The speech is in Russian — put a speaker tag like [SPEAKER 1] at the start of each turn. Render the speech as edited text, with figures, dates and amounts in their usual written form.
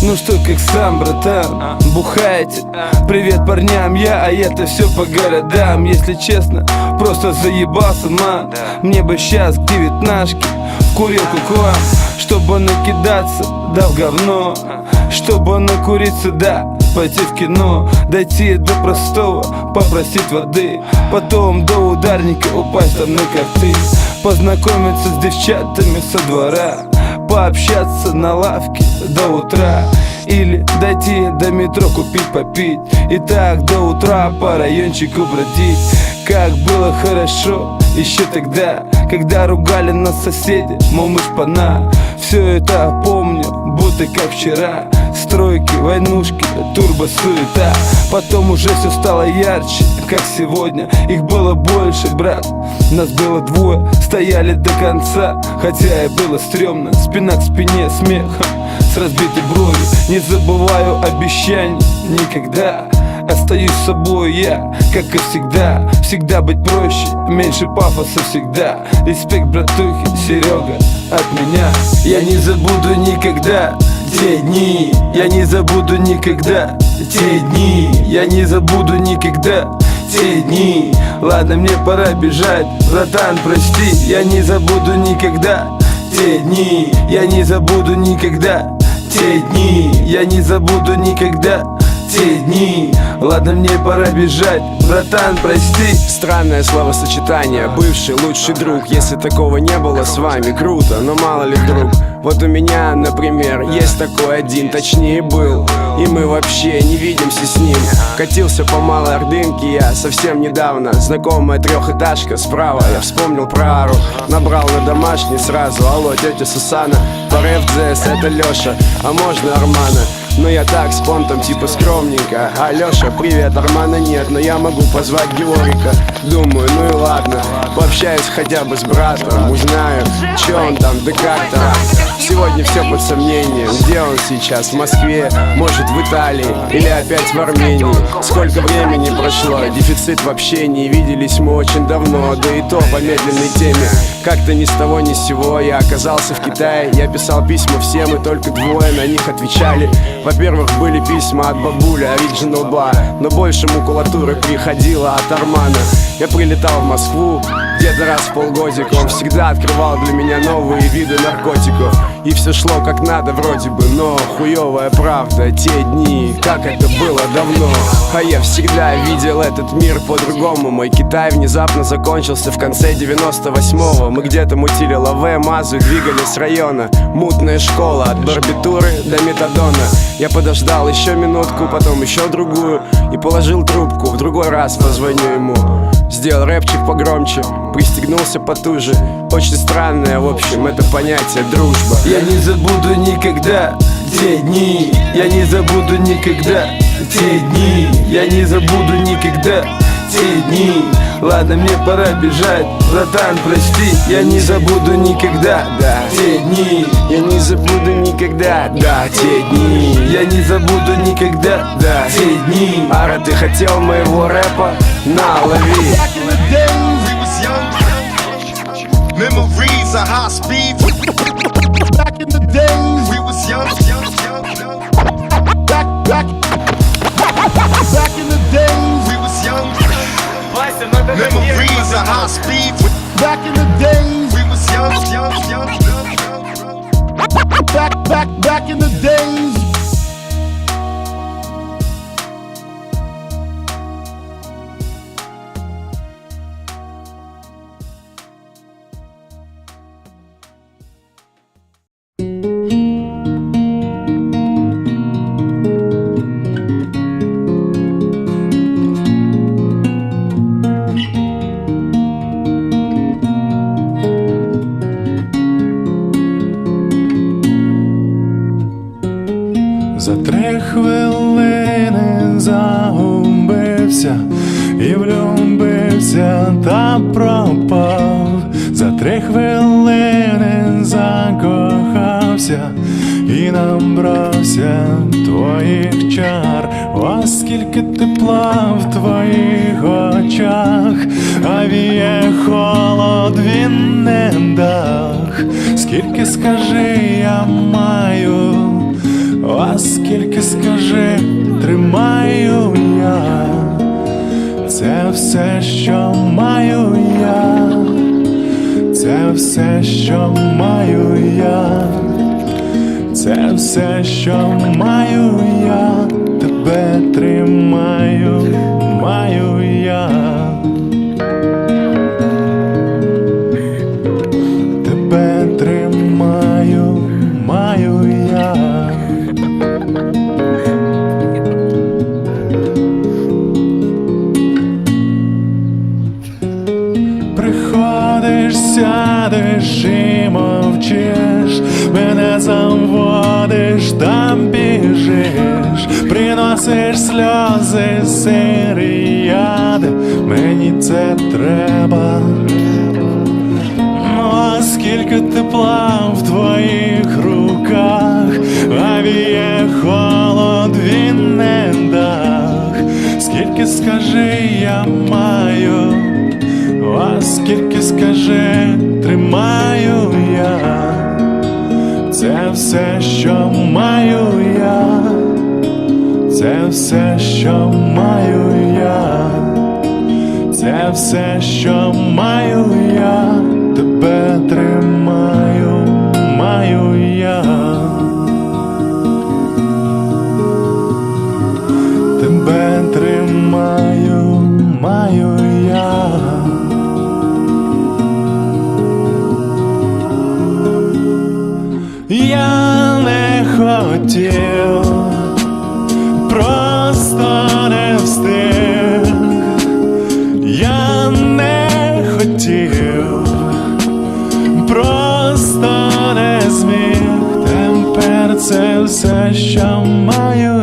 [SPEAKER 1] Ну что, как сам, братан, бухаете? Привет парням, а это все по городам. Если честно, просто заебался, ман. Мне бы сейчас к девятнашке в курилку к вам, чтобы накидаться, да в говно, чтобы накуриться, да пойти в кино, дойти до простого, попросить воды, потом до ударника упасть там на кофты, познакомиться с девчатами со двора, пообщаться на лавке до утра, или дойти до метро купить попить, и так до утра по райончику бродить. Как было хорошо еще тогда, когда ругали нас соседи, мол, мы шпана. Все это помню, будто как вчера. Стройки, войнушки, турбо-суета. Потом уже все стало ярче, как сегодня. Их было больше, брат, нас было двое, стояли до конца. Хотя и было стрёмно, спина к спине, смехом с разбитой бровью. Не забываю обещаний никогда. Остаюсь собой я, как и всегда. Всегда быть проще, меньше пафоса всегда. Респект, братухи, Серега, от меня. Я не забуду никогда те дни. Я не забуду никогда те дни. Я не забуду никогда те дни. Ладно, мне пора бежать, братан, прости. Я не забуду никогда те дни. Я не забуду никогда те дни. Я не забуду никогда те дни. Ладно, мне пора бежать, братан, прости.
[SPEAKER 2] Странное словосочетание, бывший лучший друг. Если такого не было с вами, круто, но мало ли вдруг. Вот у меня, например, есть такой один, точнее был, и мы вообще не видимся с ним. Катился по Малой Ордынке я совсем недавно. Знакомая трехэтажка справа, я вспомнил про Ару. Набрал на домашний сразу: алло, тетя Сусана, по РФДС, это Леша, а можно Армана? Но я так с понтом типа скромненько. Алёша, привет, Армана нет, но я могу позвать Георгика. Думаю, ну и ладно, пообщаюсь хотя бы с братом, узнаю, чё он там, да как там. Сегодня все под сомнением, где он сейчас, в Москве, может в Италии или опять в Армении. Сколько времени прошло, дефицит в общении, виделись мы очень давно, да и то по медленной теме. Как-то ни с того ни с сего я оказался в Китае. Я писал письма всем, и только двое на них отвечали. Во-первых, были письма от бабули, Original Bar, но больше макулатуры приходило от Армана. Я прилетал в Москву где-то раз в полгодика. Он всегда открывал для меня новые виды наркотиков. И все шло как надо вроде бы, но хуевая правда. Те дни, как это было давно. А я всегда видел этот мир по-другому. Мой Китай внезапно закончился в конце 98-го. Мы где-то мутили лаве, мазу, двигались с района. Мутная школа, от барбитуры до метадона. Я подождал еще минутку, потом еще другую, и положил трубку, в другой раз позвоню ему. Сделал рэпчик погромче, пристегнулся потуже. Очень странное, в общем, это понятие дружба.
[SPEAKER 1] Я не забуду никогда те дни. Я не забуду никогда те дни. Я не забуду никогда те дни. Ладно, мне пора бежать, братан, прости. Я не забуду никогда, да, те дни.
[SPEAKER 2] Я не забуду никогда, да, те дни.
[SPEAKER 1] Я не забуду никогда, да, те дни.
[SPEAKER 2] Ара, ты хотел моего рэпа? На, лови.
[SPEAKER 3] Memories of high speed. Back in the days, we was young. Back in the days, we was young. Memories of high speed. Back in the days, we was young. Back in the days.
[SPEAKER 4] За 3 хвилини загубився і влюбився та пропав. За 3 хвилини закохався і набрався твоїх чар. Оскільки тепла в твоїх очах, а віє холод, він не дах. Скільки, скажи, я маю Оскільки, скажи, тримаю я, це все, що маю я, це все, що маю я, це все, що маю я, тебе тримаю, маю я. Тебе тримаю, маю я. Приходиш, сядеш і мовчиш, мене заводиш, там біжиш, приносиш сльози, сирі яди, мені це треба. Скільки тепла в твоїх руках, а віє холод, він не дах. Скільки, скажи, я маю, а скільки, скажи, тримаю я, це все, що маю я, це все, що маю я, це все, що маю я, тебе тримаю, маю я. Тебе тримаю, маю я. Я не хотів, просто не встиг. Я не хотів, просто не зміг. Тепер це все, що маю